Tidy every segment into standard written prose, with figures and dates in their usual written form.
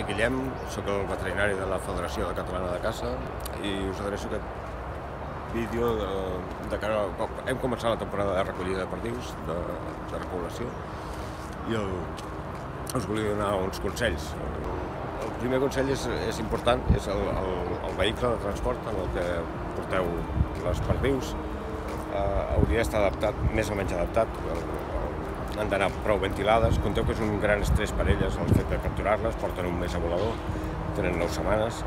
dic Guillem, soc el veterinari de la Federació Catalana de Caça i us adreço aquest vídeo de cara a... Hem començat la temporada de recollida de perdius, de repoblació, i us volia donar uns consells. El primer consell és important, és el vehicle de transport en el que porteu les perdius. Hauria d'estar adaptat, més o menys adaptat, han d'anar prou ventilades. Compteu que és un gran estrès per elles el fet de capturar-les, porten un mes a volador, tenen 9 setmanes,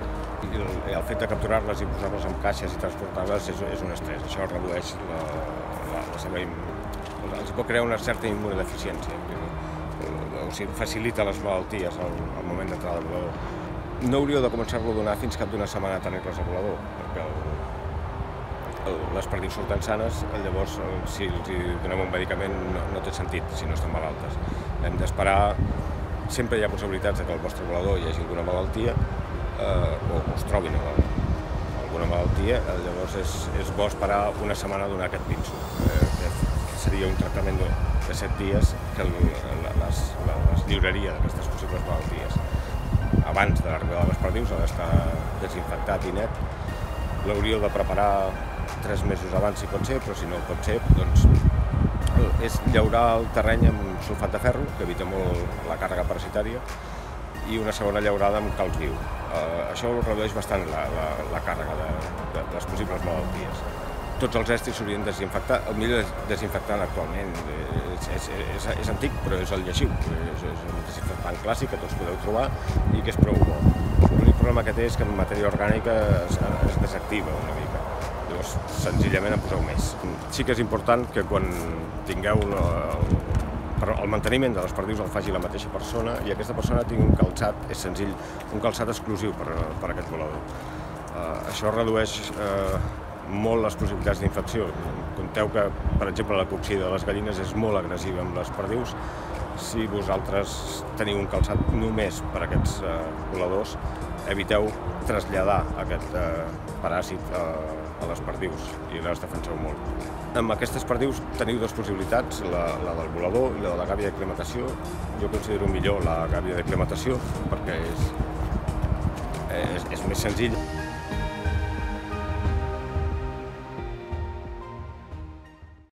i el fet de capturar-les i posar-les en caixes i transportar-les és un estrès. Això redueix la seva... els pot crear una certa immunodeficiència, o sigui, facilita les malalties al moment d'entrada al volador. No hauríeu de començar-lo a donar fins cap d'una setmana a tenir-les a volador, perquè les perdius surten sanes, llavors si els donem un medicament no té sentit si no estan malaltes. Hem d'esperar, sempre hi ha possibilitats que al vostre volador hi hagi alguna malaltia o us trobin alguna malaltia, llavors és bo esperar una setmana a donar aquest pinso, que seria un tractament de 7 dies que les lliuraria d'aquestes possibles malalties. Abans de l'arribada de les perdius ha d'estar desinfectat i net. L'hauríeu de preparar 3 mesos abans si pot ser, però si no pot ser, doncs és llaurar el terreny amb sulfat de ferro, que evita molt la càrrega parasitària, i una segona llaurada amb calç viu. Això redueix bastant la càrrega de les possibles malalties. Tots els estris s'haurien de desinfectar. El millor desinfectant actualment és antic, però és el lleixiu. És un desinfectant clàssic que tots podeu trobar i que és prou bo. L'únic problema que té és que en matèria orgànica es desactiva una mica. Llavors, senzillament en poseu més. Sí que és important que quan tingueu el manteniment de les perdius el faci la mateixa persona i aquesta persona tingui un calçat, és senzill, un calçat exclusiu per a aquest volador. Això redueix molt les possibilitats d'infecció. Compteu que, per exemple, la cocció de les gallines és molt agressiva amb les perdius. Si vosaltres teniu un calçat només per a aquests voladors, eviteu traslladar aquest paràsit a les perdius i les defenseu molt. Amb aquestes perdius teniu dues possibilitats, la del volador i la de la gàbia d'aclimatació. Jo considero millor la gàbia d'aclimatació perquè és més senzill.